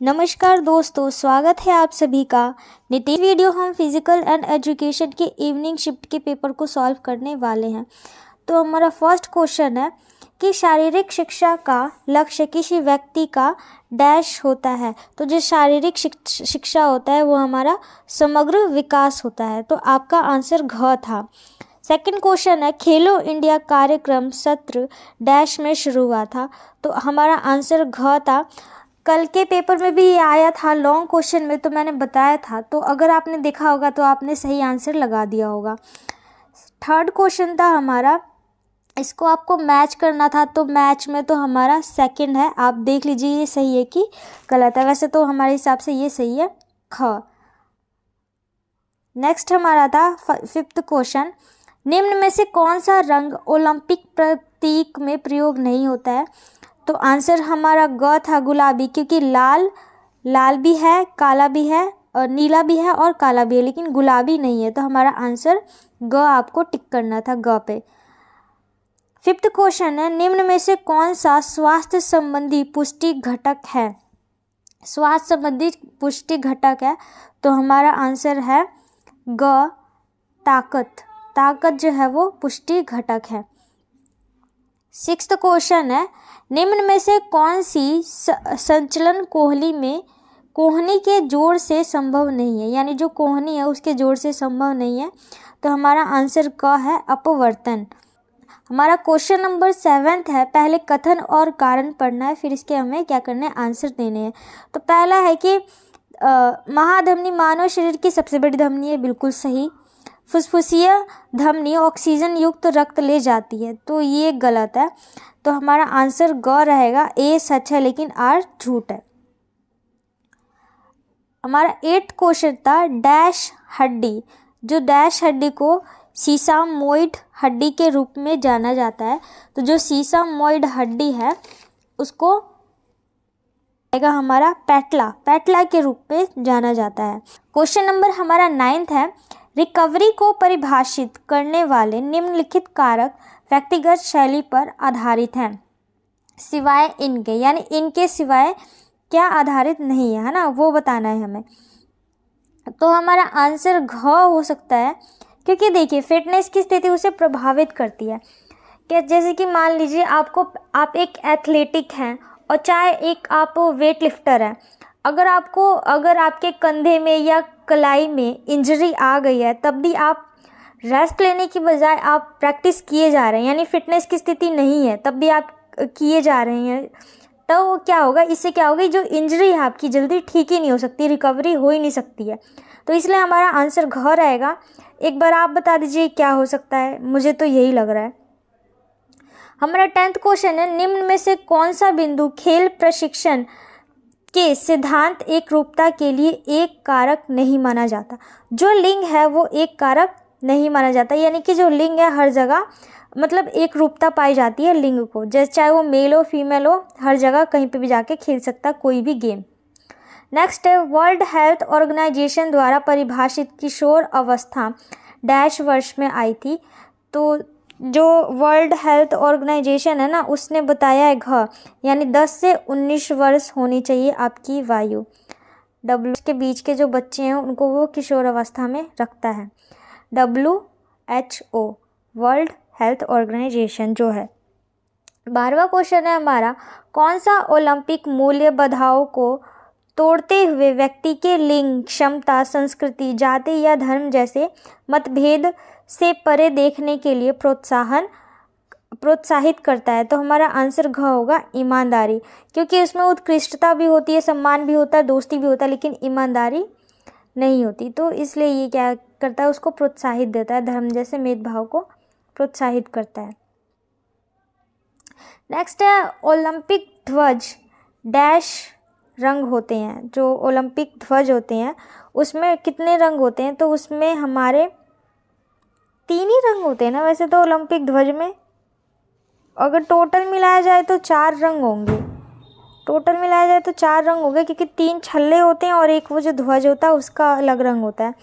नमस्कार दोस्तों, स्वागत है आप सभी का। नितिन वीडियो हम फिजिकल एंड एजुकेशन के इवनिंग शिफ्ट के पेपर को सॉल्व करने वाले हैं। तो हमारा फर्स्ट क्वेश्चन है कि शारीरिक शिक्षा का लक्ष्य किसी व्यक्ति का डैश होता है। तो जो शारीरिक शिक्षा होता है वो हमारा समग्र विकास होता है। तो आपका आंसर घ था। सेकंड क्वेश्चन है खेलो इंडिया कार्यक्रम सत्र डैश में शुरू हुआ था। तो हमारा आंसर घ था। कल के पेपर में भी ये आया था लॉन्ग क्वेश्चन में, तो मैंने बताया था। तो अगर आपने देखा होगा तो आपने सही आंसर लगा दिया होगा। थर्ड क्वेश्चन था हमारा, इसको आपको मैच करना था। तो मैच में तो हमारा सेकंड है, आप देख लीजिए ये सही है कि गलत है। वैसे तो हमारे हिसाब से ये सही है, ख। नेक्स्ट हमारा था फिफ्थ क्वेश्चन, निम्न में से कौन सा रंग ओलंपिक प्रतीक में प्रयोग नहीं होता है। तो आंसर हमारा ग था, गुलाबी, क्योंकि लाल भी है, काला भी है और नीला भी है और काला भी है, लेकिन गुलाबी नहीं है। तो हमारा आंसर ग आपको टिक करना था, ग पे। फिफ्थ क्वेश्चन है, निम्न में से कौन सा स्वास्थ्य संबंधी पुष्टि घटक है। स्वास्थ्य संबंधी पुष्टि घटक है तो हमारा आंसर है ग, ताकत जो है वो पुष्टि घटक है। सिक्स्थ क्वेश्चन है, निम्न में से कौन सी संचलन कोहनी के जोड़ से संभव नहीं है। यानी जो कोहनी है उसके जोड़ से संभव नहीं है। तो हमारा आंसर क है, अपवर्तन। हमारा क्वेश्चन नंबर 7 है, पहले कथन और कारण पढ़ना है, फिर इसके हमें क्या करना है, आंसर देने हैं। तो पहला है कि महाधमनी मानव शरीर की सबसे बड़ी धमनी है, बिल्कुल सही। फुसफुसिया धमनी ऑक्सीजन युक्त रक्त ले जाती है, तो ये गलत है। तो हमारा आंसर ग रहेगा, ए सच है लेकिन आर झूठ है। हमारा 8th क्वेश्चन था, डैश हड्डी। जो डैश हड्डी को सीसामोइड हड्डी के रूप में जाना जाता है। तो जो सीसामोइड हड्डी है उसको आएगा हमारा पैटला के रूप में जाना जाता है। क्वेश्चन नंबर हमारा 9th है, रिकवरी को परिभाषित करने वाले निम्नलिखित कारक व्यक्तिगत शैली पर आधारित हैं, सिवाय इनके। यानी इनके सिवाय क्या आधारित नहीं है ना, वो बताना है हमें। तो हमारा आंसर घ हो सकता है, क्योंकि देखिए फिटनेस की स्थिति उसे प्रभावित करती है। क्या, जैसे कि मान लीजिए आप एक एथलेटिक हैं और चाहे एक आप वेट लिफ्टर हैं। अगर आपके कंधे में या कलाई में इंजरी आ गई है, तब भी आप रेस्ट लेने की बजाय आप प्रैक्टिस किए जा रहे हैं, यानी फिटनेस की स्थिति नहीं है तब भी आप किए जा रहे हैं, तो क्या होगा, इससे क्या होगा, जो इंजरी है आपकी जल्दी ठीक ही नहीं हो सकती, रिकवरी हो ही नहीं सकती है। तो इसलिए हमारा आंसर घ रहेगा। एक बार आप बता दीजिए क्या हो सकता है, मुझे तो यही लग रहा है। हमारा 10th क्वेश्चन है, निम्न में से कौन सा बिंदु खेल प्रशिक्षण के सिद्धांत एक रूपता के लिए एक कारक नहीं माना जाता। जो लिंग है वो एक कारक नहीं माना जाता, यानी कि जो लिंग है हर जगह मतलब एक रूपता पाई जाती है लिंग को, जैसे चाहे वो मेल हो फीमेल हो, हर जगह कहीं पे भी जाके खेल सकता कोई भी गेम। नेक्स्ट है, वर्ल्ड हेल्थ ऑर्गेनाइजेशन द्वारा परिभाषित किशोर अवस्था डैश वर्ष में आई थी। तो जो वर्ल्ड हेल्थ ऑर्गेनाइजेशन है ना, उसने बताया है घ, यानी 10 से 19 वर्ष होनी चाहिए आपकी वायु। W के बीच के जो बच्चे हैं उनको वो किशोर अवस्था में रखता है, WHO वर्ल्ड हेल्थ ऑर्गेनाइजेशन जो है। 12वां क्वेश्चन है हमारा, कौन सा ओलंपिक मूल्य बाधाओं को तोड़ते हुए व्यक्ति के लिंग, क्षमता, संस्कृति, जाति या धर्म जैसे मतभेद से परे देखने के लिए प्रोत्साहित करता है। तो हमारा आंसर घ होगा, ईमानदारी, क्योंकि उसमें उत्कृष्टता भी होती है, सम्मान भी होता है, दोस्ती भी होता है, लेकिन ईमानदारी नहीं होती। तो इसलिए ये क्या करता है, उसको प्रोत्साहित देता है, धर्म जैसे भेदभाव को प्रोत्साहित करता है। नेक्स्ट है, ओलंपिक ध्वज डैश रंग होते हैं। जो ओलंपिक ध्वज होते हैं उसमें कितने रंग होते हैं। तो उसमें हमारे 3 ही रंग होते हैं ना वैसे तो ओलंपिक ध्वज में, अगर टोटल मिलाया जाए तो 4 रंग होंगे। टोटल मिलाया जाए तो 4 रंग हो गए, क्योंकि 3 छल्ले होते हैं और एक वो जो ध्वज होता है उसका अलग रंग होता है।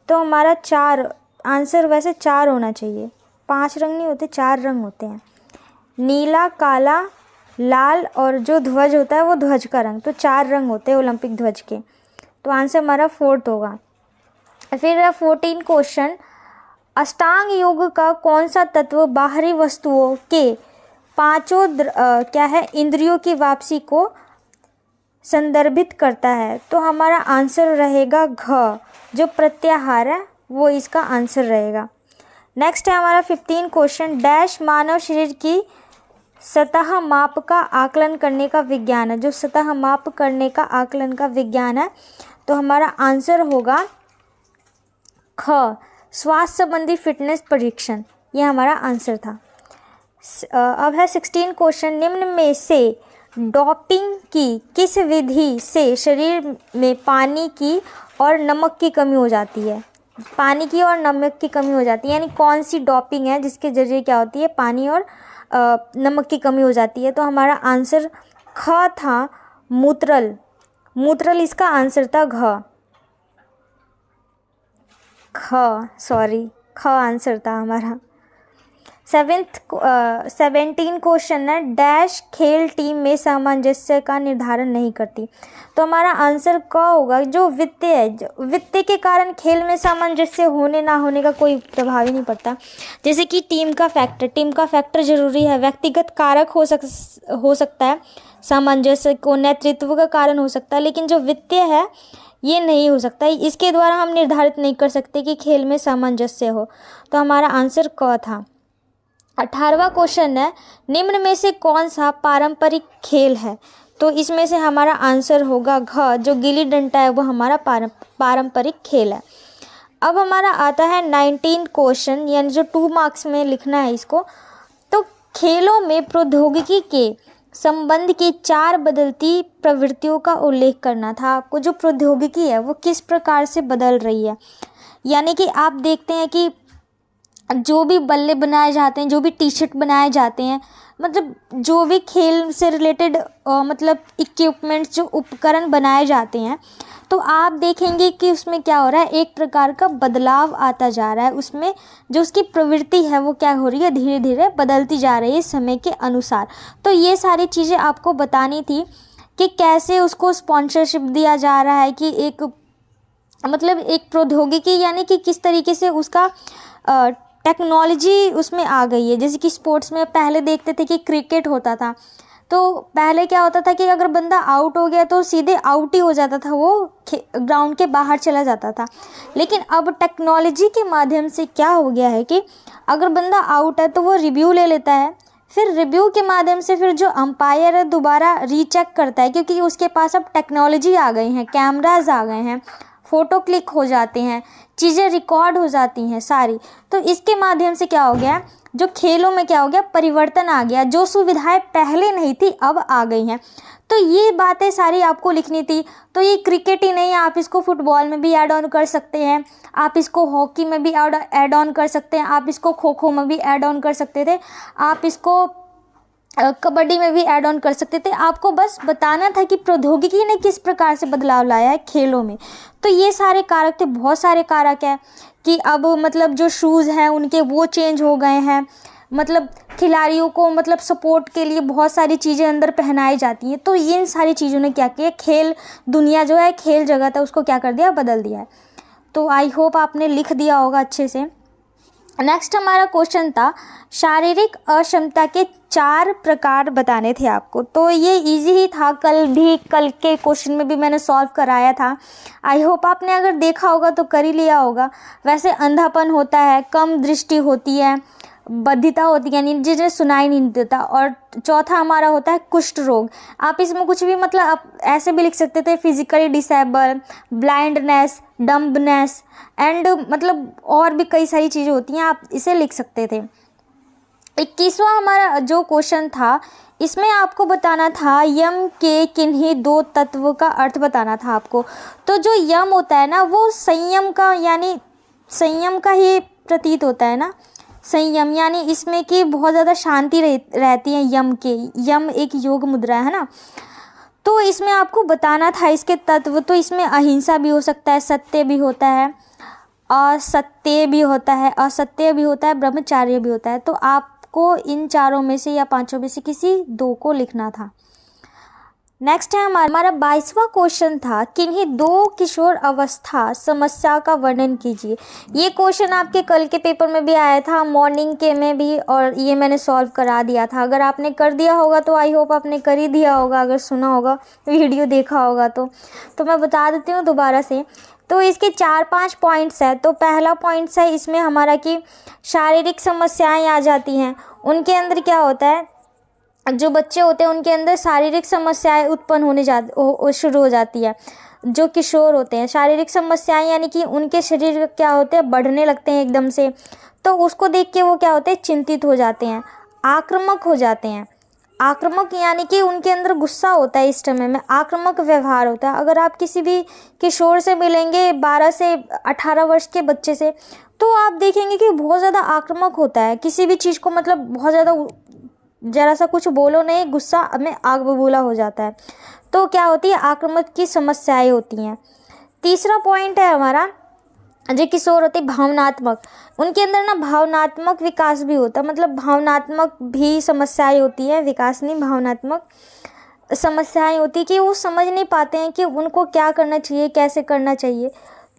तो हमारा 4 आंसर वैसे 4 होना चाहिए, 5 रंग नहीं होते, 4 रंग होते हैं, नीला, काला, लाल और जो ध्वज होता है वो ध्वज का रंग, तो 4 रंग होते हैं ओलंपिक ध्वज के। तो आंसर हमारा 4th होगा। फिर 14 क्वेश्चन, अष्टांग योग का कौन सा तत्व बाहरी वस्तुओं के पांचों क्या है इंद्रियों की वापसी को संदर्भित करता है? तो हमारा आंसर रहेगा घ, जो प्रत्याहार है वो इसका आंसर रहेगा। नेक्स्ट है हमारा 15 क्वेश्चन, डैश मानव शरीर की सतह माप का आकलन करने का विज्ञान है। जो सतह माप करने का आकलन का विज्ञान है, तो हमारा आंसर होगा ख, स्वास्थ्य संबंधी फिटनेस परीक्षण, यह हमारा आंसर था। अब है 16 क्वेश्चन, निम्न में से डोपिंग की किस विधि से शरीर में पानी की और नमक की कमी हो जाती है? पानी की और नमक की कमी हो जाती है, यानी कौन सी डोपिंग है जिसके जरिए क्या होती है, पानी और नमक की कमी हो जाती है? तो हमारा आंसर ख था, मूत्रल। मूत्रल इसका आंसर था, ख आंसर था हमारा। 17 क्वेश्चन है, डैश खेल टीम में सामंजस्य का निर्धारण नहीं करती। तो हमारा आंसर क होगा, जो वित्त है, वित्त के कारण खेल में सामंजस्य होने ना होने का कोई प्रभाव ही नहीं पड़ता। जैसे कि टीम का फैक्टर ज़रूरी है, व्यक्तिगत कारक हो सकता है सामंजस्य को, नेतृत्व का कारण हो सकता है, लेकिन जो वित्तीय है ये नहीं हो सकता। इसके द्वारा हम निर्धारित नहीं कर सकते कि खेल में सामंजस्य हो। तो हमारा आंसर क था। 18वां क्वेश्चन है, निम्न में से कौन सा पारंपरिक खेल है? तो इसमें से हमारा आंसर होगा घ, जो गिल्ली डंडा है वो हमारा पारंपरिक खेल है। अब हमारा आता है 19 क्वेश्चन, यानी जो 2 मार्क्स में लिखना है इसको। तो खेलों में प्रौद्योगिकी के संबंध की 4 बदलती प्रवृत्तियों का उल्लेख करना था आपको। जो प्रौद्योगिकी है वो किस प्रकार से बदल रही है, यानी कि आप देखते हैं कि जो भी बल्ले बनाए जाते हैं, जो भी टी शर्ट बनाए जाते हैं, मतलब जो भी खेल से रिलेटेड मतलब इक्विपमेंट्स, जो उपकरण बनाए जाते हैं, तो आप देखेंगे कि उसमें क्या हो रहा है, एक प्रकार का बदलाव आता जा रहा है। उसमें जो उसकी प्रवृत्ति है वो क्या हो रही है, धीरे धीरे बदलती जा रही है समय के अनुसार। तो ये सारी चीज़ें आपको बतानी थी कि कैसे उसको स्पॉन्सरशिप दिया जा रहा है, कि एक मतलब एक प्रौद्योगिकी, यानी कि किस तरीके से उसका टेक्नोलॉजी उसमें आ गई है। जैसे कि स्पोर्ट्स में पहले देखते थे कि क्रिकेट होता था, तो पहले क्या होता था कि अगर बंदा आउट हो गया तो सीधे आउट ही हो जाता था, वो ग्राउंड के बाहर चला जाता था। लेकिन अब टेक्नोलॉजी के माध्यम से क्या हो गया है कि अगर बंदा आउट है तो वो रिव्यू ले लेता है, फिर रिव्यू के माध्यम से फिर जो अंपायर है दोबारा रीचेक करता है, क्योंकि उसके पास अब टेक्नोलॉजी आ गई हैं, कैमराज आ गए हैं, फ़ोटो क्लिक हो जाते हैं, चीज़ें रिकॉर्ड हो जाती हैं सारी। तो इसके माध्यम से क्या हो गया, जो खेलों में क्या हो गया, परिवर्तन आ गया। जो सुविधाएं पहले नहीं थी अब आ गई हैं। तो ये बातें सारी आपको लिखनी थी। तो ये क्रिकेट ही नहीं, आप इसको फुटबॉल में भी ऐड ऑन कर सकते हैं, आप इसको हॉकी में भी ऐड ऑन कर सकते हैं, आप इसको खो खो में भी ऐड ऑन कर सकते थे, आप इसको कबड्डी में भी ऐड ऑन कर सकते थे। आपको बस बताना था कि प्रौद्योगिकी ने किस प्रकार से बदलाव लाया है खेलों में। तो ये सारे कारक थे, बहुत सारे कारक हैं कि अब मतलब जो शूज़ हैं उनके वो चेंज हो गए हैं, मतलब खिलाड़ियों को मतलब सपोर्ट के लिए बहुत सारी चीज़ें अंदर पहनाई जाती हैं। तो इन सारी चीज़ों ने क्या किया, खेल दुनिया जो है, खेल जगत है, उसको क्या कर दिया, बदल दिया है। तो आई होप आपने लिख दिया होगा अच्छे से। नेक्स्ट हमारा क्वेश्चन था, शारीरिक अक्षमता के 4 प्रकार बताने थे आपको। तो ये इजी ही था, कल के क्वेश्चन में भी मैंने सॉल्व कराया था। आई होप आपने अगर देखा होगा तो कर ही लिया होगा। वैसे अंधापन होता है, कम दृष्टि होती है, बधिरता होती है, यानी जिन्हें सुनाई नहीं देता, और चौथा हमारा होता है कुष्ठ रोग। आप इसमें कुछ भी मतलब आप ऐसे भी लिख सकते थे, फिजिकली डिसेबल, ब्लाइंडनेस, डम्बनेस एंड मतलब और भी कई सारी चीज़ें होती हैं, आप इसे लिख सकते थे। 21वां हमारा जो क्वेश्चन था, इसमें आपको बताना था यम के किन्हीं 2 तत्व का अर्थ बताना था आपको। तो जो यम होता है ना, वो संयम का, यानी संयम का ही प्रतीत होता है ना, संयम, यानी इसमें कि बहुत ज़्यादा शांति रहती है यम के। यम एक योग मुद्रा है ना, तो इसमें आपको बताना था इसके तत्व। तो इसमें अहिंसा भी हो सकता है, सत्य भी होता है, असत्य भी होता है, ब्रह्मचार्य भी होता है। तो आपको आपको इन चारों में से या पांचों में से किसी दो को लिखना था। नेक्स्ट है हमारा 22वां क्वेश्चन था, किन्हीं दो किशोर अवस्था समस्या का वर्णन कीजिए। ये क्वेश्चन आपके कल के पेपर में भी आया था, मॉर्निंग के में भी, और ये मैंने सॉल्व करा दिया था। अगर आपने कर दिया होगा तो आई होप आपने कर ही दिया होगा, अगर सुना होगा वीडियो देखा होगा तो मैं बता देती हूँ दोबारा से। तो इसके 4-5 पॉइंट्स है। तो पहला पॉइंट्स है इसमें हमारा कि शारीरिक समस्याएं आ जाती हैं। उनके अंदर क्या होता है, जो बच्चे होते हैं उनके अंदर शारीरिक समस्याएं उत्पन्न होने शुरू हो जाती है। जो किशोर होते हैं, शारीरिक समस्याएं यानी कि उनके शरीर क्या होते हैं, बढ़ने लगते हैं एकदम से। तो उसको देख के वो क्या होते हैं, चिंतित हो जाते हैं, आक्रामक हो जाते हैं। आक्रामक यानी कि उनके अंदर गुस्सा होता है, इस समय में आक्रामक व्यवहार होता है। अगर आप किसी भी किशोर से मिलेंगे 12 से 18 वर्ष के बच्चे से, तो आप देखेंगे कि बहुत ज़्यादा आक्रामक होता है। किसी भी चीज़ को मतलब बहुत ज़्यादा, जरा सा कुछ बोलो नहीं, गुस्सा में आग बबूला हो जाता है। तो क्या होती है, आक्रामक की समस्याएं होती हैं। तीसरा पॉइंट है हमारा, जो किशोर होते हैं भावनात्मक, उनके अंदर ना भावनात्मक विकास भी होता है। मतलब भावनात्मक भी समस्याएं होती है, विकास नहीं, भावनात्मक समस्याएं होती है कि वो समझ नहीं पाते हैं कि उनको क्या करना चाहिए, कैसे करना चाहिए।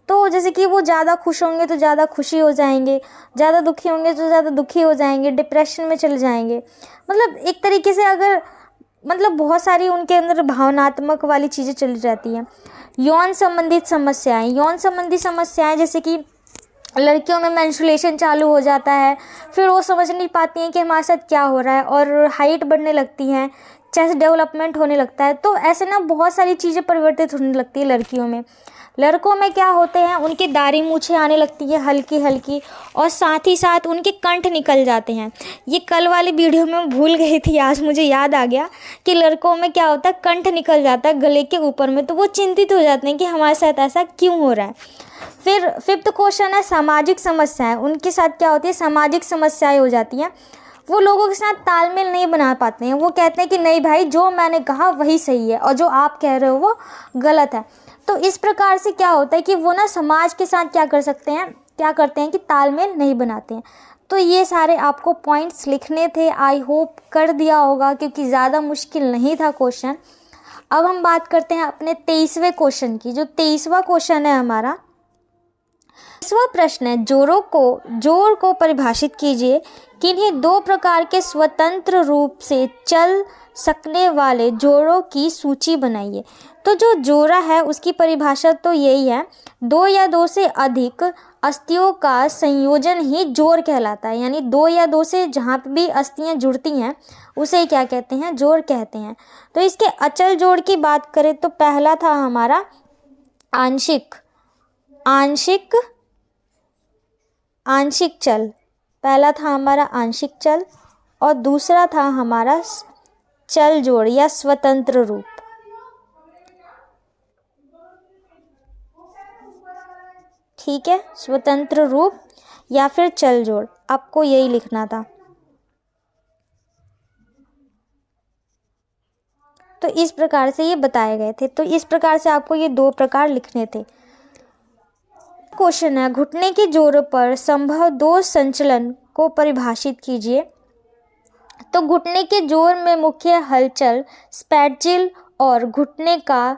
तो जैसे कि वो ज़्यादा खुश होंगे तो ज़्यादा खुशी हो जाएंगे, ज़्यादा दुखी होंगे तो ज़्यादा दुखी हो जाएंगे, डिप्रेशन में चले जाएंगे। मतलब एक तरीके से अगर मतलब बहुत सारी उनके अंदर भावनात्मक वाली चीज़ें चली जाती हैं। यौन संबंधित समस्याएं, यौन संबंधी समस्याएं जैसे कि लड़कियों में मेंस्ट्रुएशन चालू हो जाता है, फिर वो समझ नहीं पाती हैं कि हमारे साथ क्या हो रहा है, और हाइट बढ़ने लगती हैं, चेस्ट डेवलपमेंट होने लगता है। तो ऐसे ना बहुत सारी चीज़ें परिवर्तित होने लगती है लड़कियों में। लड़कों में क्या होते हैं, उनकी दाढ़ी मूछें आने लगती है हल्की हल्की, और साथ ही साथ उनके कंठ निकल जाते हैं। ये कल वाली वीडियो में भूल गई थी, आज मुझे याद आ गया कि लड़कों में क्या होता है, कंठ निकल जाता है गले के ऊपर में। तो वो चिंतित हो जाते हैं कि हमारे साथ ऐसा क्यों हो रहा है। फिर 5th क्वेश्चन है सामाजिक समस्याएं। उनके साथ क्या होती है, सामाजिक समस्याएं हो जाती हैं। वो लोगों के साथ तालमेल नहीं बना पाते हैं। वो कहते हैं कि नहीं भाई, जो मैंने कहा वही सही है और जो आप कह रहे हो वो गलत है। तो इस प्रकार से क्या होता है कि वो ना समाज के साथ क्या करते हैं कि तालमेल नहीं बनाते हैं। तो ये सारे आपको पॉइंट्स लिखने थे। आई होप कर दिया होगा, क्योंकि ज़्यादा मुश्किल नहीं था क्वेश्चन। अब हम बात करते हैं अपने 23वें क्वेश्चन की। जो 23वां क्वेश्चन है हमारा, 23वां प्रश्न है, जोड़ को परिभाषित कीजिए। किन्हीं दो प्रकार के स्वतंत्र रूप से चल सकने वाले जोड़ों की सूची बनाइए। तो जो जोड़ा है उसकी परिभाषा तो यही है, 2 या 2 से अधिक अस्थियों का संयोजन ही जोड़ कहलाता है। यानी 2 या 2 से जहाँ पे भी अस्थियाँ जुड़ती हैं उसे क्या कहते हैं, जोड़ कहते हैं। तो इसके अचल जोड़ की बात करें तो पहला था हमारा आंशिक चल, पहला था हमारा आंशिक चल, और दूसरा था हमारा चल जोड़ या स्वतंत्र रूप। ठीक है, स्वतंत्र रूप या फिर चल जोड़, आपको यही लिखना था। तो इस प्रकार से ये बताए गए थे। तो इस प्रकार से आपको ये 2 प्रकार लिखने थे। क्वेश्चन है, घुटने के जोड़ पर संभव 2 संचलन को परिभाषित कीजिए। तो घुटने के जोड़ में मुख्य हलचल स्पैटजिल और घुटने का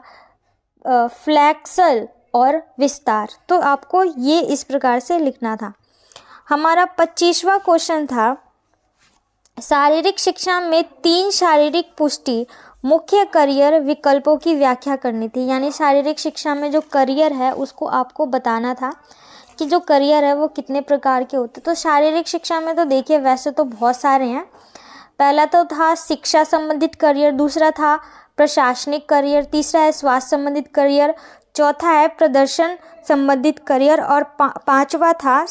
फ्लैक्सल और विस्तार। तो आपको ये इस प्रकार से लिखना था। हमारा 25वां क्वेश्चन था, शारीरिक शिक्षा में 3 शारीरिक पुष्टि मुख्य करियर विकल्पों की व्याख्या करनी थी। यानी शारीरिक शिक्षा में जो करियर है उसको आपको बताना था कि जो करियर है वो कितने प्रकार के होते। तो शारीरिक शिक्षा में तो देखिए वैसे तो बहुत सारे हैं। पहला तो था शिक्षा संबंधित करियर, दूसरा था प्रशासनिक करियर, तीसरा है स्वास्थ्य संबंधित करियर, चौथा है प्रदर्शन संबंधित करियर, और 5वां था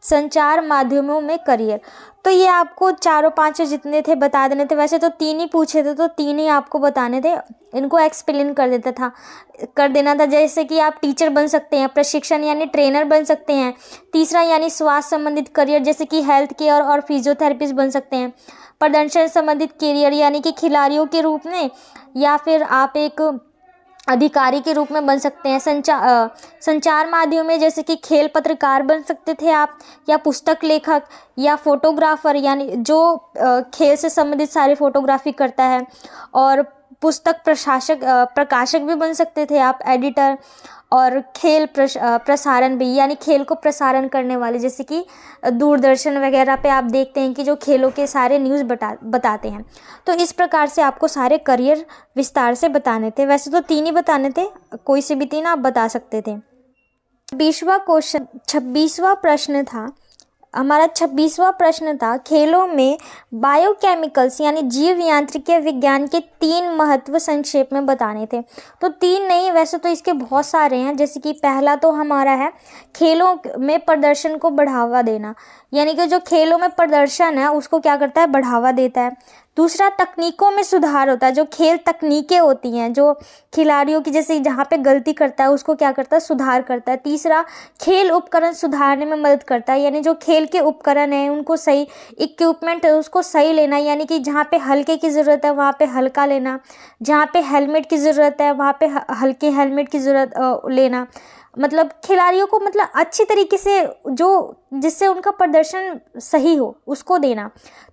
संचार माध्यमों में करियर। तो ये आपको 4-5 जितने थे बता देने थे। वैसे तो 3 ही पूछे थे तो 3 ही आपको बताने थे, इनको एक्सप्लेन कर देना था। जैसे कि आप टीचर बन सकते हैं, प्रशिक्षण यानी ट्रेनर बन सकते हैं, तीसरा यानी स्वास्थ्य संबंधित करियर जैसे कि हेल्थ केयर और फिजियोथेरेपिस्ट बन सकते हैं, प्रदर्शन संबंधित करियर यानी कि खिलाड़ियों के रूप में, या फिर आप एक अधिकारी के रूप में बन सकते हैं। संचार माध्यमों में जैसे कि खेल पत्रकार बन सकते थे आप, या पुस्तक लेखक, या फोटोग्राफर, यानी जो खेल से संबंधित सारी फोटोग्राफी करता है। और पुस्तक प्रकाशक भी बन सकते थे आप, एडिटर। और खेल प्रसारण भी, यानी खेल को प्रसारण करने वाले, जैसे कि दूरदर्शन वगैरह पे आप देखते हैं कि जो खेलों के सारे न्यूज़ बताते हैं। तो इस प्रकार से आपको सारे करियर विस्तार से बताने थे। वैसे तो 3 ही बताने थे, कोई से भी 3 आप बता सकते थे। 26वां प्रश्न था हमारा। 26वां प्रश्न था, खेलों में बायोकेमिकल्स यानी जीव यांत्रिकी विज्ञान के 3 महत्व संक्षेप में बताने थे। तो 3 नहीं, वैसे तो इसके बहुत सारे हैं। जैसे कि पहला तो हमारा है खेलों में प्रदर्शन को बढ़ावा देना, यानी कि जो खेलों में प्रदर्शन है उसको क्या करता है, बढ़ावा देता है। दूसरा, तकनीकों में सुधार होता है, जो खेल तकनीकें होती हैं, जो खिलाड़ियों की जैसे जहाँ पे गलती करता है उसको क्या करता है, सुधार करता है। तीसरा, खेल उपकरण सुधारने में मदद करता है, यानी जो खेल के उपकरण हैं उनको सही इक्विपमेंट है उसको सही लेना, यानी कि जहाँ पे हल्के की ज़रूरत है वहाँ पे हल्का लेना, जहाँ पे हेलमेट की ज़रूरत है वहाँ पे हल्के हेलमेट की ज़रूरत लेना। मतलब खिलाड़ियों को मतलब अच्छी तरीके से जो जिससे उनका प्रदर्शन सही हो उसको देना।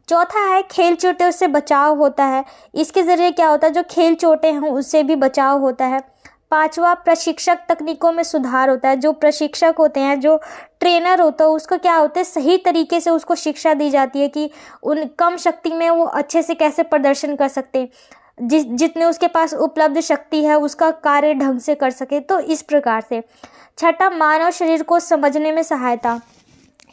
चौथा है खेल चोटों से बचाव होता है, इसके ज़रिए क्या होता है, जो खेल चोटें हैं उससे भी बचाव होता है। पांचवा, प्रशिक्षक तकनीकों में सुधार होता है, जो प्रशिक्षक होते हैं, जो ट्रेनर होता है उसको क्या होता है, सही तरीके से उसको शिक्षा दी जाती है कि उन कम शक्ति में वो अच्छे से कैसे प्रदर्शन कर सकते हैं, जितने उसके पास उपलब्ध शक्ति है उसका कार्य ढंग से कर सके। तो इस प्रकार से। छठा, मानव शरीर को समझने में सहायता,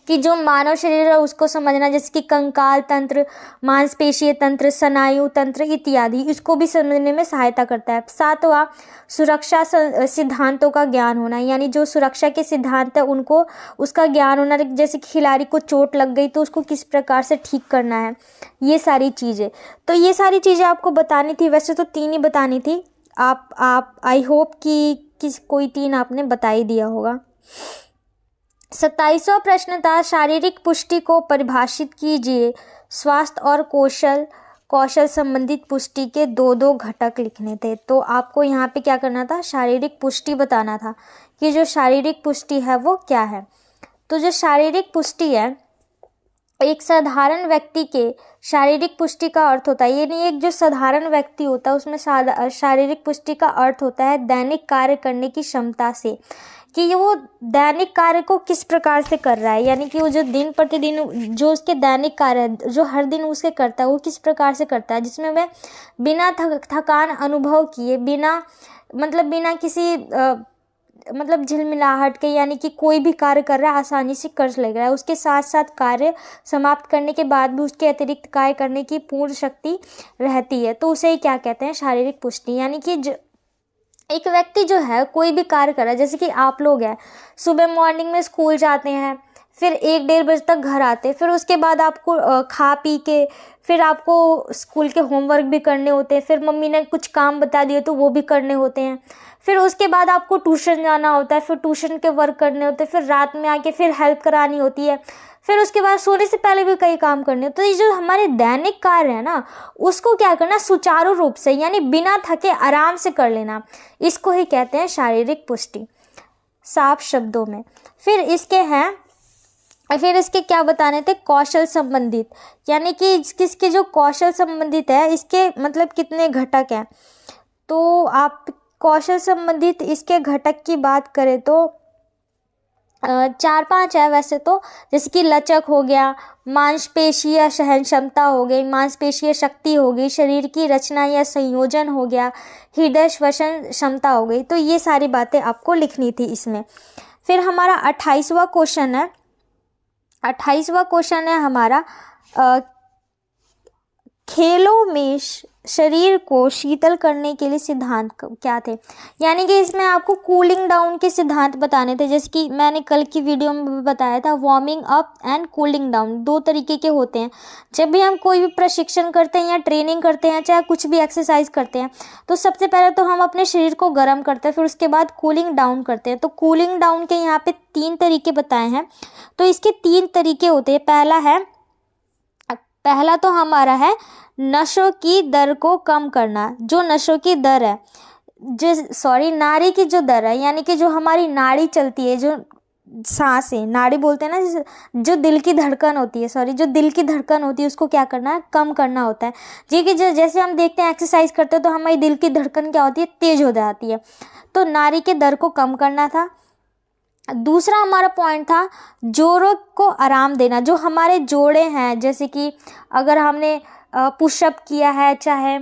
कि जो मानव शरीर है उसको समझना, जैसे कि कंकाल तंत्र, मांसपेशीय तंत्र, स्नायु तंत्र इत्यादि, इसको भी समझने में सहायता करता है। सातवां, सुरक्षा सिद्धांतों का ज्ञान होना, यानी जो सुरक्षा के सिद्धांत है उनको उसका ज्ञान होना, जैसे खिलाड़ी को चोट लग गई तो उसको किस प्रकार से ठीक करना है, ये सारी चीज़ें। तो ये सारी चीज़ें आपको बतानी थी। वैसे तो 3 ही बतानी थी। आप आई होप कि कोई 3 आपने बता ही दिया होगा। 27वां प्रश्न था, शारीरिक पुष्टि को परिभाषित कीजिए। स्वास्थ्य और कौशल संबंधित पुष्टि के 2-2 घटक लिखने थे। तो आपको यहाँ पे क्या करना था, शारीरिक पुष्टि बताना था कि जो शारीरिक पुष्टि है वो क्या है। तो जो शारीरिक पुष्टि है, एक साधारण व्यक्ति के शारीरिक पुष्टि का अर्थ होता है, यानी एक जो साधारण व्यक्ति होता है उसमें शारीरिक पुष्टि का अर्थ होता है दैनिक कार्य करने की क्षमता से, कि वो दैनिक कार्य को किस प्रकार से कर रहा है, यानी कि वो जो दिन प्रतिदिन जो उसके दैनिक कार्य है जो हर दिन उसे करता है वो किस प्रकार से करता है, जिसमें वह बिना थकान अनुभव किए, बिना किसी मतलब झिलमिलाहट के, यानी कि कोई भी कार्य कर रहा है आसानी से कर ले रहा है। उसके साथ साथ कार्य समाप्त करने के बाद भी उसके अतिरिक्त कार्य करने की पूर्ण शक्ति रहती है। तो उसे ही क्या कहते हैं, शारीरिक पुष्टि। यानी कि एक व्यक्ति जो है कोई भी कार्य कर रहा है, जैसे कि आप लोग हैं, सुबह मॉर्निंग में स्कूल जाते हैं, फिर 1-1:30 बजे तक घर आते, फिर उसके बाद आपको खा पी के फिर आपको स्कूल के होमवर्क भी करने होते हैं, फिर मम्मी ने कुछ काम बता दिए तो वो भी करने होते हैं, फिर उसके बाद आपको ट्यूशन जाना होता है, फिर ट्यूशन के वर्क करने होते हैं, फिर रात में आके फिर हेल्प करानी होती है, फिर उसके बाद सोने से पहले भी कई काम करने होते हैं। तो ये जो हमारे दैनिक कार्य है ना, उसको क्या करना, सुचारू रूप से यानी बिना थके आराम से कर लेना, इसको ही कहते हैं शारीरिक पुष्टि, साफ शब्दों में। फिर इसके क्या बताने थे, कौशल संबंधित, यानी कि किसके जो कौशल संबंधित है इसके मतलब कितने घटक हैं। तो आप कौशल संबंधित इसके घटक की बात करें तो 4-5 है वैसे तो, जैसे कि लचक हो गया, मांसपेशीय सहन क्षमता हो गई, मांसपेशीय शक्ति हो गई, शरीर की रचना या संयोजन हो गया, हृदय श्वसन क्षमता हो गई। तो ये सारी बातें आपको लिखनी थी इसमें। फिर हमारा 28वां क्वेश्चन है हमारा, खेलों में शरीर को शीतल करने के लिए सिद्धांत क्या थे, यानी कि इसमें आपको कूलिंग डाउन के सिद्धांत बताने थे। जैसे कि मैंने कल की वीडियो में बताया था, warming up and cooling down 2 तरीके के होते हैं। जब भी हम कोई भी प्रशिक्षण करते हैं या ट्रेनिंग करते हैं, चाहे कुछ भी एक्सरसाइज करते हैं, तो सबसे पहले तो हम अपने शरीर को गर्म करते हैं, फिर उसके बाद कूलिंग डाउन करते हैं। तो कूलिंग डाउन के यहाँ पे 3 तरीके बताए हैं। तो इसके 3 तरीके होते हैं। पहला तो हमारा है नशों की दर को कम करना। जो नशों की दर है, नाड़ी की जो दर है, यानी कि जो हमारी नाड़ी चलती है, जो सांस है, नाड़ी बोलते हैं ना, जो दिल की धड़कन होती है, जो दिल की धड़कन होती है उसको क्या करना है, कम करना होता है। जी कि जैसे हम देखते हैं एक्सरसाइज करते हो तो हमारी दिल की धड़कन क्या होती है, तेज हो जाती है। तो नाड़ी के दर को कम करना था। दूसरा हमारा पॉइंट था जोड़ों को आराम देना। जो हमारे जोड़े हैं, जैसे कि अगर हमने पुशअप किया है, चाहे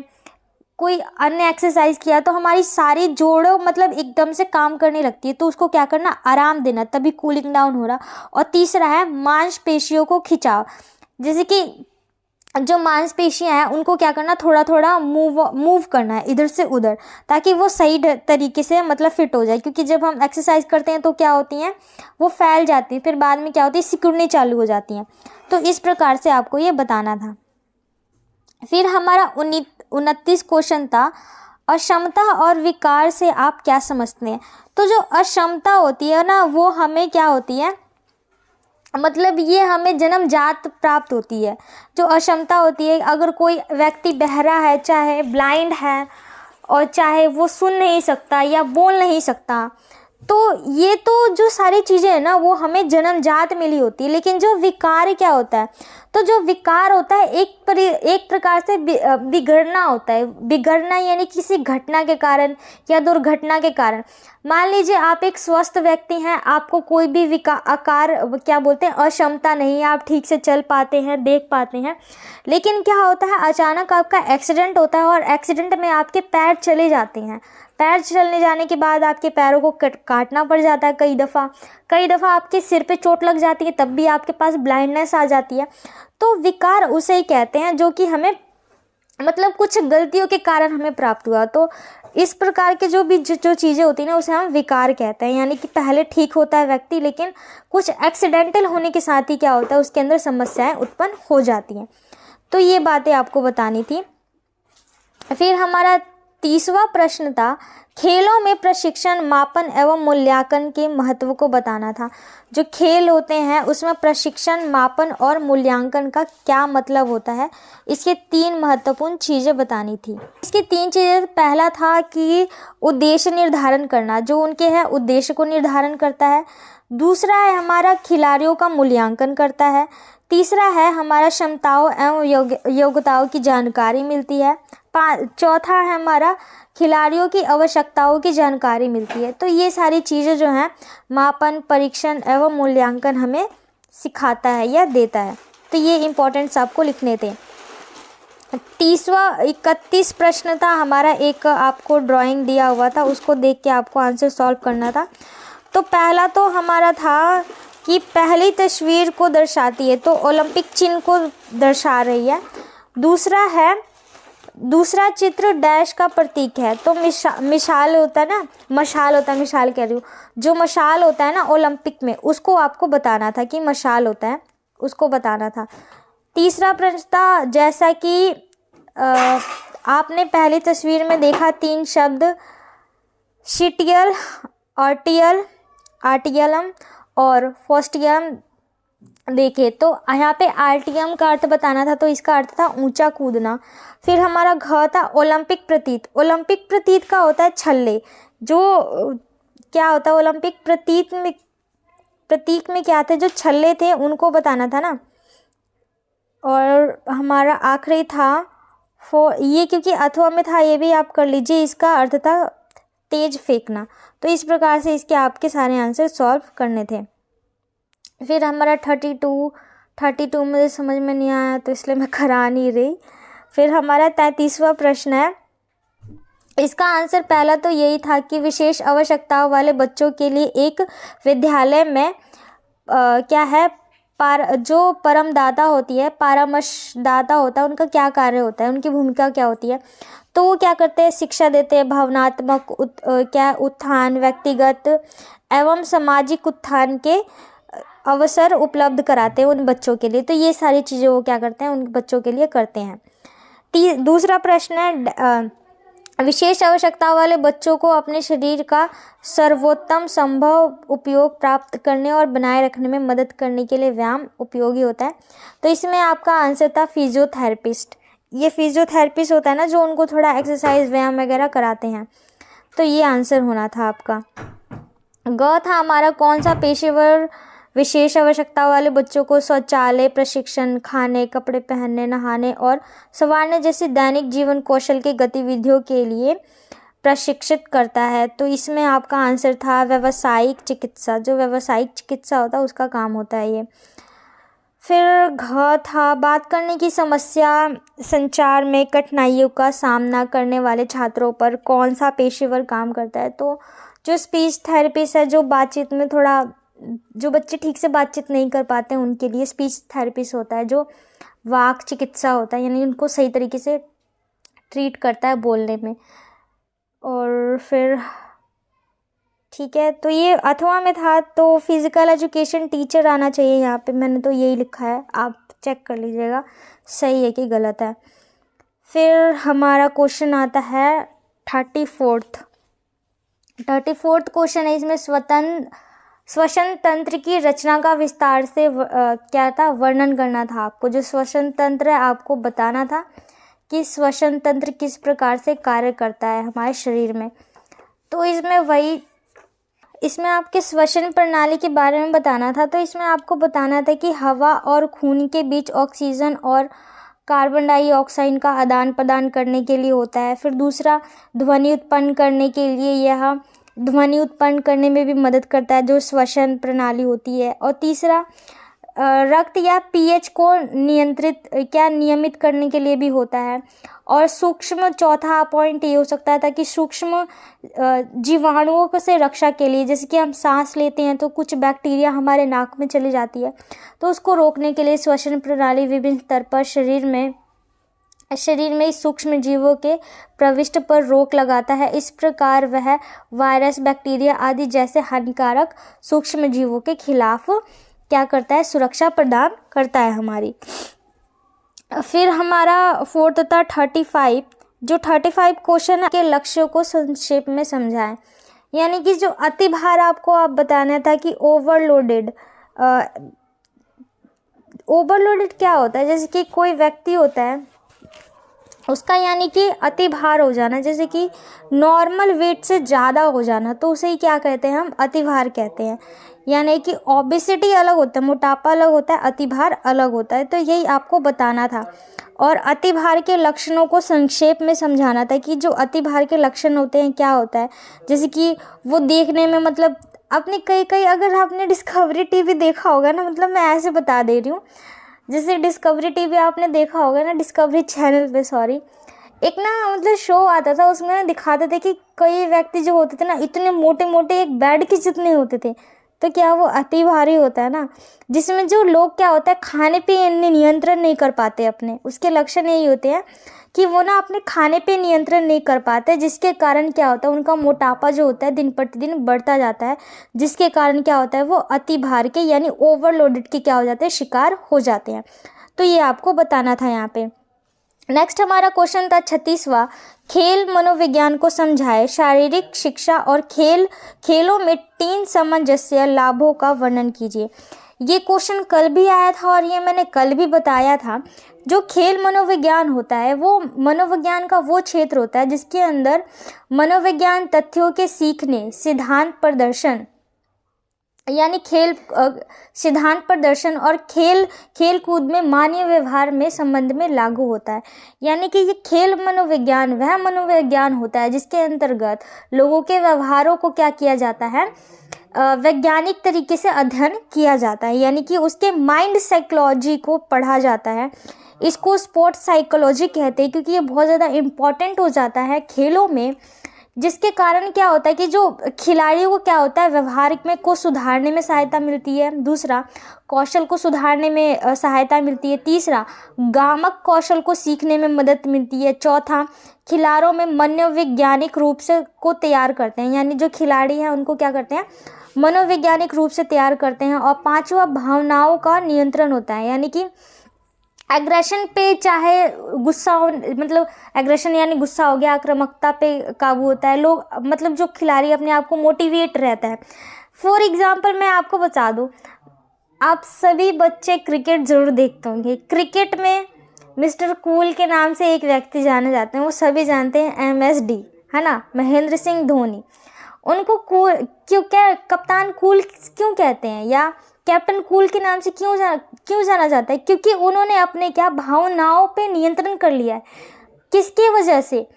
कोई अन्य एक्सरसाइज किया, तो हमारी सारी जोड़ों मतलब एकदम से काम करने लगती है, तो उसको क्या करना, आराम देना, तभी कूलिंग डाउन हो रहा। और तीसरा है मांसपेशियों को खिंचाव। जैसे कि जो मांसपेशियां हैं उनको क्या करना, थोड़ा थोड़ा मूव करना है इधर से उधर, ताकि वो सही तरीके से मतलब फिट हो जाए। क्योंकि जब हम एक्सरसाइज करते हैं तो क्या होती हैं, वो फैल जाती हैं, फिर बाद में क्या होती है, सिकुड़ने चालू हो जाती हैं। तो इस प्रकार से आपको ये बताना था। फिर हमारा 29 क्वेश्चन था, अक्षमता और विकार से आप क्या समझते हैं। तो जो अक्षमता होती है ना, वो हमें क्या होती है, मतलब ये हमें जन्मजात प्राप्त होती है। जो अक्षमता होती है, अगर कोई व्यक्ति बहरा है, चाहे ब्लाइंड है, और चाहे वो सुन नहीं सकता या बोल नहीं सकता, तो ये तो जो सारी चीज़ें हैं ना, वो हमें जन्मजात मिली होती है। लेकिन जो विकार क्या होता है, तो जो विकार होता है एक प्रकार से बिगड़ना होता है। बिगड़ना यानी किसी घटना के कारण या दुर्घटना के कारण। मान लीजिए आप एक स्वस्थ व्यक्ति हैं, आपको कोई भी आकार क्या बोलते हैं, अक्षमता नहीं है, आप ठीक से चल पाते हैं, देख पाते हैं, लेकिन क्या होता है, अचानक आपका एक्सीडेंट होता है और एक्सीडेंट में आपके पैर चले जाते हैं। पैर चलने जाने के बाद आपके पैरों को काटना पड़ जाता है कई दफ़ा आपके सिर पे चोट लग जाती है, तब भी आपके पास ब्लाइंडनेस आ जाती है। तो विकार उसे ही कहते हैं जो कि हमें मतलब कुछ गलतियों के कारण हमें प्राप्त हुआ। तो इस प्रकार के जो चीज़ें होती हैं ना, उसे हम विकार कहते हैं। यानी कि पहले ठीक होता है व्यक्ति, लेकिन कुछ एक्सीडेंटल होने के साथ ही क्या होता है, उसके अंदर समस्याएं उत्पन्न हो जाती हैं। तो ये बातें आपको बतानी थी। फिर हमारा 30वां प्रश्न था, खेलों में प्रशिक्षण, मापन एवं मूल्यांकन के महत्व को बताना था। जो खेल होते हैं उसमें प्रशिक्षण, मापन और मूल्यांकन का क्या मतलब होता है, इसके 3 महत्वपूर्ण चीज़ें बतानी थी। इसकी 3 चीज़ें, पहला था कि उद्देश्य निर्धारण करना, जो उनके है उद्देश्य को निर्धारण करता है। दूसरा है हमारा खिलाड़ियों का मूल्यांकन करता है। तीसरा है हमारा क्षमताओं एवं योग्यताओं की जानकारी मिलती है। चौथा है हमारा खिलाड़ियों की आवश्यकताओं की जानकारी मिलती है। तो ये सारी चीज़ें जो हैं मापन, परीक्षण एवं मूल्यांकन हमें सिखाता है या देता है। तो ये इम्पोर्टेंट्स आपको लिखने थे। 31 प्रश्न था हमारा, एक आपको ड्राइंग दिया हुआ था, उसको देख के आपको आंसर सॉल्व करना था। तो पहला तो हमारा था कि पहली तस्वीर को दर्शाती है, तो ओलंपिक चिन्ह को दर्शा रही है। दूसरा चित्र डैश का प्रतीक है, तो मिसाल होता है ना, मिसाल कह रही हूँ, जो मशाल होता है ना ओलंपिक में, उसको आपको बताना था कि मशाल होता है, उसको बताना था। तीसरा प्रश्न था, जैसा कि आपने पहली तस्वीर में देखा 3 शब्द शिटियल, आर्टियलम और फोस्टियम देखे, तो यहाँ पे आर्टियम का अर्थ बताना था, तो इसका अर्थ था ऊंचा कूदना। फिर हमारा घ था ओलंपिक प्रतीक। ओलंपिक प्रतीक का होता है छल्ले, जो क्या होता है ओलंपिक प्रतीक में क्या थे, जो छल्ले थे उनको बताना था ना। और हमारा आखिरी था ये, क्योंकि अथवा में था, ये भी आप कर लीजिए, इसका अर्थ था तेज फेंकना। तो इस प्रकार से इसके आपके सारे आंसर सॉल्व करने थे। फिर हमारा 32 मुझे समझ में नहीं आया, तो इसलिए मैं करा नहीं रही। फिर हमारा 33वां प्रश्न है, इसका आंसर पहला तो यही था कि विशेष आवश्यकताओं वाले बच्चों के लिए एक विद्यालय में क्या है, जो परमदाता होती है, परामर्शदाता होता है, उनका क्या कार्य होता है, उनकी भूमिका क्या होती है। तो वो क्या करते हैं, शिक्षा देते हैं, भावनात्मक उत्थान, व्यक्तिगत एवं सामाजिक उत्थान के अवसर उपलब्ध कराते हैं उन बच्चों के लिए। तो ये सारी चीज़ें वो क्या करते हैं, उन बच्चों के लिए करते हैं। दूसरा प्रश्न है, विशेष आवश्यकता वाले बच्चों को अपने शरीर का सर्वोत्तम संभव उपयोग प्राप्त करने और बनाए रखने में मदद करने के लिए व्यायाम उपयोगी होता है। तो इसमें आपका आंसर था फिजियोथेरेपिस्ट। ये फिजियोथेरेपिस्ट होता है ना, जो उनको थोड़ा एक्सरसाइज, व्यायाम वगैरह कराते हैं। तो ये आंसर होना था आपका। ग था हमारा कौन सा पेशेवर विशेष आवश्यकता वाले बच्चों को शौचालय प्रशिक्षण, खाने, कपड़े पहनने, नहाने और संवारने जैसी दैनिक जीवन कौशल की गतिविधियों के लिए प्रशिक्षित करता है। तो इसमें आपका आंसर था व्यावसायिक चिकित्सा। जो व्यावसायिक चिकित्सा होता है उसका काम होता है ये। फिर घ था बात करने की समस्या, संचार में कठिनाइयों का सामना करने वाले छात्रों पर कौन सा पेशेवर काम करता है। तो जो स्पीच थेरेपिस्ट है, जो बातचीत में थोड़ा, जो बच्चे ठीक से बातचीत नहीं कर पाते हैं उनके लिए स्पीच थेरेपिस्ट होता है। जो वाक चिकित्सा होता है, यानी उनको सही तरीके से ट्रीट करता है बोलने में। और फिर ठीक है, तो ये अथवा में था, तो फिज़िकल एजुकेशन टीचर आना चाहिए यहाँ पे, मैंने तो यही लिखा है, आप चेक कर लीजिएगा सही है कि गलत है। फिर हमारा क्वेश्चन आता है 34th क्वेश्चन है। इसमें श्वसन तंत्र की रचना का विस्तार से क्या था, वर्णन करना था आपको। जो श्वसन तंत्र है आपको बताना था कि श्वसन तंत्र किस प्रकार से कार्य करता है हमारे शरीर में। तो इसमें आपके श्वसन प्रणाली के बारे में बताना था। तो इसमें आपको बताना था कि हवा और खून के बीच ऑक्सीजन और कार्बन डाइऑक्साइड का आदान प्रदान करने के लिए होता है। फिर दूसरा, ध्वनि उत्पन्न करने के लिए, यह ध्वनि उत्पन्न करने में भी मदद करता है जो श्वसन प्रणाली होती है। और तीसरा, रक्त या पीएच को नियमित करने के लिए भी होता है। और सूक्ष्म, चौथा पॉइंट ये हो सकता था कि सूक्ष्म जीवाणुओं से रक्षा के लिए, जैसे कि हम सांस लेते हैं तो कुछ बैक्टीरिया हमारे नाक में चली जाती है, तो उसको रोकने के लिए श्वसन प्रणाली विभिन्न स्तर पर शरीर में इस सूक्ष्म जीवों के प्रविष्ट पर रोक लगाता है। इस प्रकार वह वायरस, बैक्टीरिया आदि जैसे हानिकारक सूक्ष्म जीवों के खिलाफ क्या करता है, सुरक्षा प्रदान करता है हमारी। फिर हमारा फोर्थ था 35। जो 35 क्वेश्चन के लक्ष्यों को संक्षेप में समझाएं। यानी कि जो अतिभार आपको आप बताना था कि ओवरलोडेड क्या होता है। जैसे कि कोई व्यक्ति होता है, उसका यानी कि अति भार हो जाना, जैसे कि नॉर्मल वेट से ज़्यादा हो जाना, तो उसे ही क्या कहते हैं, हम अतिभार कहते हैं। यानी कि ओबेसिटी अलग होता है, मोटापा अलग होता है, अतिभार अलग होता है। तो यही आपको बताना था। और अतिभार के लक्षणों को संक्षेप में समझाना था कि जो अतिभार के लक्षण होते हैं क्या होता है। जैसे कि वो देखने में, मतलब आपने कई अगर आपने डिस्कवरी टीवी देखा होगा ना, मतलब मैं ऐसे बता दे रही हूँ, जैसे डिस्कवरी टीवी आपने देखा होगा ना, डिस्कवरी चैनल पे, सॉरी, एक ना मतलब शो आता था, उसमें दिखाते थे कि कई व्यक्ति जो होते थे ना, इतने मोटे मोटे एक बेड के जितने होते थे। तो क्या वो अति भारी होता है ना, जिसमें जो लोग क्या होता है खाने पे नियंत्रण नहीं कर पाते अपने, उसके लक्षण यही होते हैं कि वो ना अपने खाने पे नियंत्रण नहीं कर पाते, जिसके कारण क्या होता है, उनका मोटापा जो होता है दिन प्रतिदिन बढ़ता जाता है, जिसके कारण क्या होता है, वो अति भार के यानी ओवरलोडेड के क्या हो जाते हैं, शिकार हो जाते हैं। तो ये आपको बताना था यहाँ पे। नेक्स्ट हमारा क्वेश्चन था 36वां, खेल मनोविज्ञान को समझाए। शारीरिक शिक्षा और खेलों में टीम सामंजस्य लाभों का वर्णन कीजिए। ये क्वेश्चन कल भी आया था और ये मैंने कल भी बताया था। जो खेल मनोविज्ञान होता है वो मनोविज्ञान का वो क्षेत्र होता है जिसके अंदर मनोविज्ञान तथ्यों के सीखने, सिद्धांत प्रदर्शन यानी सिद्धांत प्रदर्शन और खेल कूद में मानवीय व्यवहार में संबंध में लागू होता है। यानी कि ये खेल मनोविज्ञान वह मनोविज्ञान होता है जिसके अंतर्गत लोगों के व्यवहारों को क्या किया जाता है, वैज्ञानिक तरीके से अध्ययन किया जाता है, यानी कि उसके माइंड साइकोलॉजी को पढ़ा जाता है। इसको स्पोर्ट्स साइकोलॉजी कहते हैं क्योंकि ये बहुत ज़्यादा इम्पॉर्टेंट हो जाता है खेलों में, जिसके कारण क्या होता है कि जो खिलाड़ियों को क्या होता है, व्यवहारिक में को सुधारने में सहायता मिलती है। दूसरा, कौशल को सुधारने में सहायता मिलती है। तीसरा, गामक कौशल को सीखने में मदद मिलती है। चौथा, खिलाड़ियों में मनोवैज्ञानिक रूप से को तैयार करते हैं, यानी जो खिलाड़ी हैं उनको क्या करते हैं, मनोवैज्ञानिक रूप से तैयार करते हैं। और पांचवा, भावनाओं का नियंत्रण होता है, यानी कि एग्रेशन पे चाहे गुस्सा हो, मतलब एग्रेशन यानी गुस्सा हो गया, आक्रामकता पे काबू होता है। लोग मतलब जो खिलाड़ी अपने आप को मोटिवेट रहता है। फॉर एग्जांपल मैं आपको बता दूं, आप सभी बच्चे क्रिकेट ज़रूर देखते होंगे। क्रिकेट में मिस्टर कूल के नाम से एक व्यक्ति जाने जाते हैं, वो सभी जानते हैं, MS है ना, महेंद्र सिंह धोनी। उनको कूल क्यों, क्या कप्तान कूल क्यों कहते हैं या कैप्टन कूल के नाम से क्यों जाना जाता है? क्योंकि उन्होंने अपने क्या भावनाओं पे नियंत्रण कर लिया है। किसकी वजह से?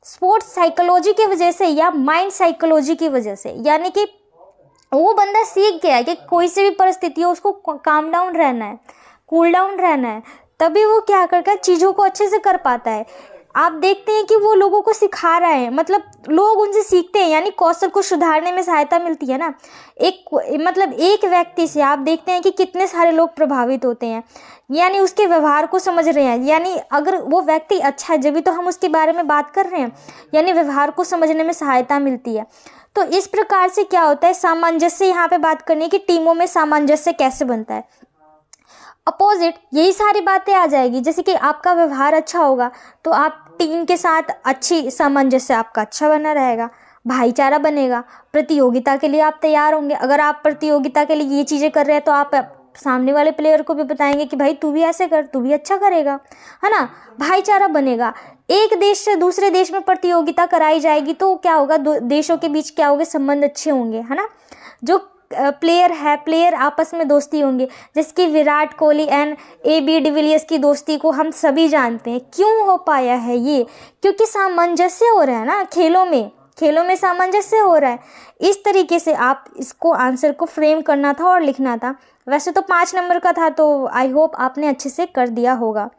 स्पोर्ट्स साइकोलॉजी की वजह से या माइंड साइकोलॉजी की वजह से। यानी कि वो बंदा सीख गया है कि कोई से भी परिस्थिति हो उसको काम डाउन रहना है, कूल डाउन रहना है, तभी वो क्या करता है, चीज़ों को अच्छे से कर पाता है। आप देखते हैं कि वो लोगों को सिखा रहा है, मतलब लोग उनसे सीखते हैं, यानी कौशल को सुधारने में सहायता मिलती है ना। एक व्यक्ति से आप देखते हैं कि कितने सारे लोग प्रभावित होते हैं, यानी उसके व्यवहार को समझ रहे हैं। यानी अगर वो व्यक्ति अच्छा है जब तो हम उसके बारे में बात कर रहे हैं, यानी व्यवहार को समझने में सहायता मिलती है। तो इस प्रकार से क्या होता है, सामंजस्य, यहाँ पे बात करनी है कि टीमों में सामंजस्य कैसे बनता है। अपोजिट यही सारी बातें आ जाएगी, जैसे कि आपका व्यवहार अच्छा होगा तो आप टीम के साथ अच्छी सामंजस्य आपका अच्छा बना रहेगा, भाईचारा बनेगा, प्रतियोगिता के लिए आप तैयार होंगे। अगर आप प्रतियोगिता के लिए ये चीज़ें कर रहे हैं तो आप सामने वाले प्लेयर को भी बताएंगे कि भाई तू भी ऐसे कर, तू भी अच्छा करेगा, है ना, भाईचारा बनेगा। एक देश से दूसरे देश में प्रतियोगिता कराई जाएगी तो क्या होगा, देशों के बीच क्या होगा, संबंध अच्छे होंगे, है ना। जो प्लेयर आपस में दोस्ती होंगे, जैसे कि Virat Kohli and AB de Villiers की दोस्ती को हम सभी जानते हैं। क्यों हो पाया है ये? क्योंकि सामंजस्य हो रहा है ना, खेलों में सामंजस्य हो रहा है। इस तरीके से आप इसको आंसर को फ्रेम करना था और लिखना था। वैसे तो 5 नंबर का था, तो आई होप आपने अच्छे से कर दिया होगा।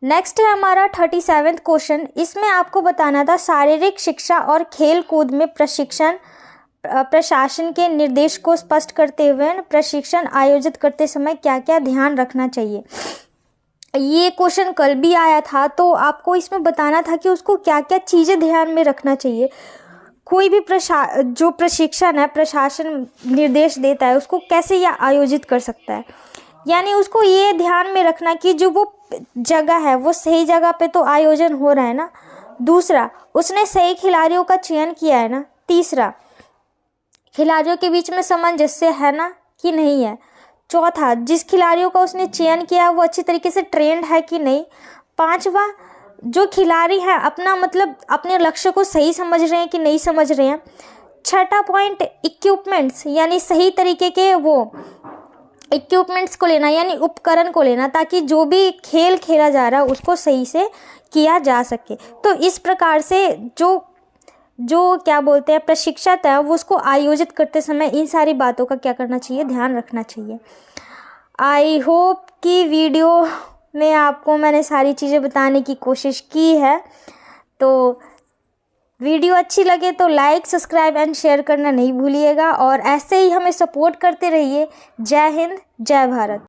नेक्स्ट है हमारा 37वां क्वेश्चन। इसमें आपको बताना था शारीरिक शिक्षा और खेल कूद में प्रशासन के निर्देश को स्पष्ट करते हुए प्रशिक्षण आयोजित करते समय क्या क्या ध्यान रखना चाहिए। ये क्वेश्चन कल भी आया था, तो आपको इसमें बताना था कि उसको क्या क्या चीज़ें ध्यान में रखना चाहिए। कोई भी जो प्रशिक्षण है, प्रशासन निर्देश देता है, उसको कैसे यह आयोजित कर सकता है। यानी उसको ये ध्यान में रखना कि जो वो जगह है वो सही जगह पे तो आयोजन हो रहा है ना। दूसरा, उसने सही खिलाड़ियों का चयन किया है ना। तीसरा, खिलाड़ियों के बीच में सामंजस्य है ना कि नहीं है। चौथा, जिस खिलाड़ियों का उसने चयन किया वो अच्छी तरीके से ट्रेंड है कि नहीं। पांचवा, जो खिलाड़ी है अपने लक्ष्य को सही समझ रहे हैं कि नहीं समझ रहे हैं। छठा पॉइंट, इक्विपमेंट्स, यानी सही तरीके के वो इक्विपमेंट्स को लेना, यानी उपकरण को लेना, ताकि जो भी खेल खेला जा रहा है उसको सही से किया जा सके। तो इस प्रकार से जो क्या बोलते हैं प्रशिक्षक है वो उसको आयोजित करते समय इन सारी बातों का क्या करना चाहिए, ध्यान रखना चाहिए। आई होप कि वीडियो में आपको मैंने सारी चीज़ें बताने की कोशिश की है। तो वीडियो अच्छी लगे तो लाइक, सब्सक्राइब एंड शेयर करना नहीं भूलिएगा, और ऐसे ही हमें सपोर्ट करते रहिए। जय हिंद, जय भारत।